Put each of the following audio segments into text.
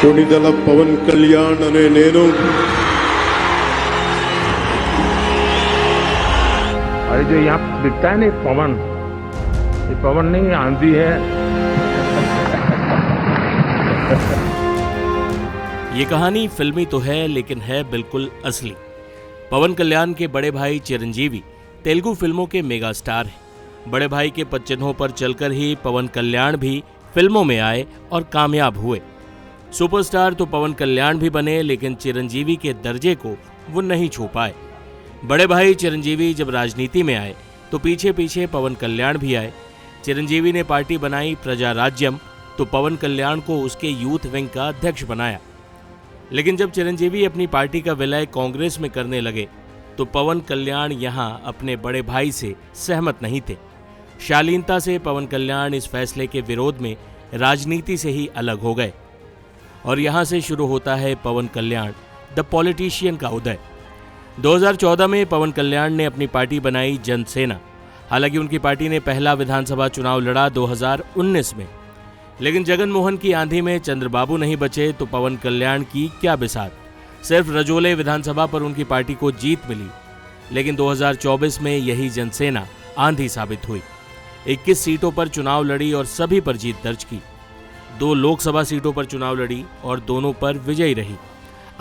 కొణిదెల పవన్ కళ్యాణ్ అనే నేను और जो यहाँ दिखता है ना पवन, ये पवन नहीं आंधी है। ये कहानी फिल्मी तो है लेकिन है बिल्कुल असली। पवन कल्याण के बड़े भाई चिरंजीवी तेलुगु फिल्मों के मेगा स्टार हैं। बड़े भाई के पदचिन्हों पर चलकर ही पवन कल्याण भी फिल्मों में आए और कामयाब हुए। सुपरस्टार तो पवन कल्याण भी बने लेकिन चिरंजीवी के दर्जे को वो नहीं छू पाए। बड़े भाई चिरंजीवी जब राजनीति में आए तो पीछे पीछे पवन कल्याण भी आए। चिरंजीवी ने पार्टी बनाई प्रजा राज्यम तो पवन कल्याण को उसके यूथ विंग का अध्यक्ष बनाया। लेकिन जब चिरंजीवी अपनी पार्टी का विलय कांग्रेस में करने लगे तो पवन कल्याण यहां अपने बड़े भाई से सहमत नहीं थे। शालीनता से पवन कल्याण इस फैसले के विरोध में राजनीति से ही अलग हो गए और यहां से शुरू होता है पवन कल्याण द पॉलिटिशियन का उदय। 2014 में पवन कल्याण ने अपनी पार्टी बनाई जनसेना। हालांकि उनकी पार्टी ने पहला विधानसभा चुनाव लड़ा 2019 में, लेकिन जगन मोहन की आंधी में चंद्रबाबू नहीं बचे तो पवन कल्याण की क्या बिसात। सिर्फ रजोले विधानसभा पर उनकी पार्टी को जीत मिली, लेकिन 2024 में यही जनसेना आंधी साबित हुई। 21 सीटों पर चुनाव लड़ी और सभी पर जीत दर्ज की। 2 लोकसभा सीटों पर चुनाव लड़ी और दोनों पर विजयी रही।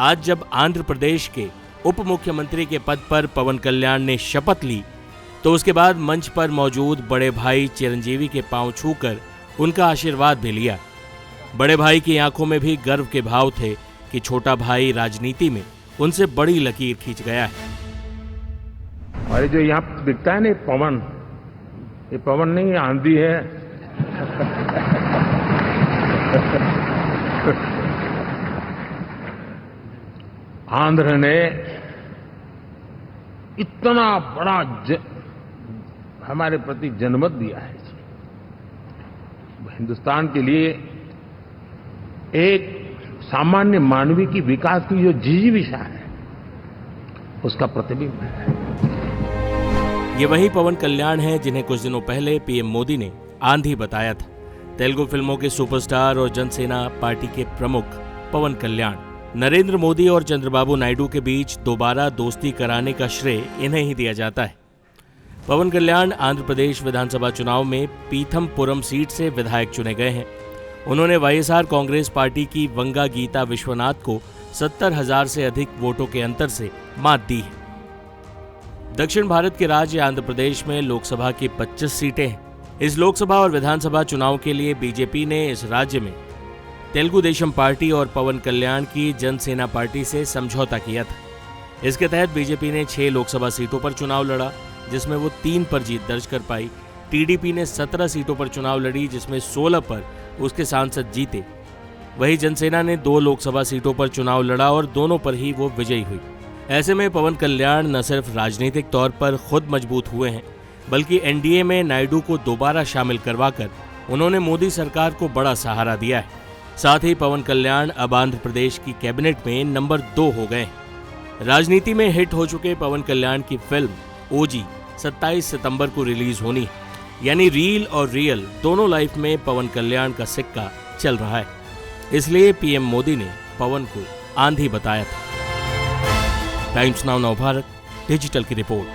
आज जब आंध्र प्रदेश के उप मुख्यमंत्री के पद पर पवन कल्याण ने शपथ ली तो उसके बाद मंच पर मौजूद बड़े भाई चिरंजीवी के पांव छूकर उनका आशीर्वाद भी लिया। बड़े भाई की आंखों में भी गर्व के भाव थे कि छोटा भाई राजनीति में उनसे बड़ी लकीर खींच गया है। और जो यहाँ दिखता है ना पवन, ये पवन नहीं आंधी है। आंध्र ने इतना बड़ा हमारे प्रति जनमत दिया है। हिंदुस्तान के लिए एक सामान्य मानवी की विकास की जो जिजीविषा है उसका प्रतिबिंब है। ये वही पवन कल्याण है जिन्हें कुछ दिनों पहले पीएम मोदी ने आंधी बताया था। तेलुगु फिल्मों के सुपरस्टार और जनसेना पार्टी के प्रमुख पवन कल्याण। नरेंद्र मोदी और चंद्रबाबू नायडू के बीच दोबारा दोस्ती कराने का श्रेय इन्हें ही दिया जाता है। पवन कल्याण आंध्र प्रदेश विधानसभा चुनाव में पीथमपुरम सीट से विधायक चुने गए हैं। उन्होंने वाईएसआर कांग्रेस पार्टी की वंगा गीता विश्वनाथ को 70,000 से अधिक वोटों के अंतर से मात दी है। दक्षिण भारत के राज्य आंध्र प्रदेश में लोकसभा की 25 सीटें हैं। इस लोकसभा और विधानसभा चुनाव के लिए बीजेपी ने इस राज्य में तेलुगु देशम पार्टी और पवन कल्याण की जनसेना पार्टी से समझौता किया था। इसके तहत बीजेपी ने 6 लोकसभा सीटों पर चुनाव लड़ा जिसमें वो 3 पर जीत दर्ज कर पाई। टीडीपी ने 17 सीटों पर चुनाव लड़ी जिसमें 16 पर उसके सांसद जीते। वहीं जनसेना ने 2 लोकसभा सीटों पर चुनाव लड़ा और दोनों पर ही वो विजयी हुई। ऐसे में पवन कल्याण न सिर्फ राजनीतिक तौर पर खुद मजबूत हुए हैं बल्कि एनडीए में नायडू को दोबारा शामिल करवाकर उन्होंने मोदी सरकार को बड़ा सहारा दिया है। साथ ही पवन कल्याण अब आंध्र प्रदेश की कैबिनेट में नंबर 2 हो गए हैं। राजनीति में हिट हो चुके पवन कल्याण की फिल्म ओजी 27 सितंबर को रिलीज होनी है। यानी रील और रियल दोनों लाइफ में पवन कल्याण का सिक्का चल रहा है। इसलिए पीएम मोदी ने पवन को आंधी बताया था। टाइम्स नाउ नवभारत डिजिटल की रिपोर्ट।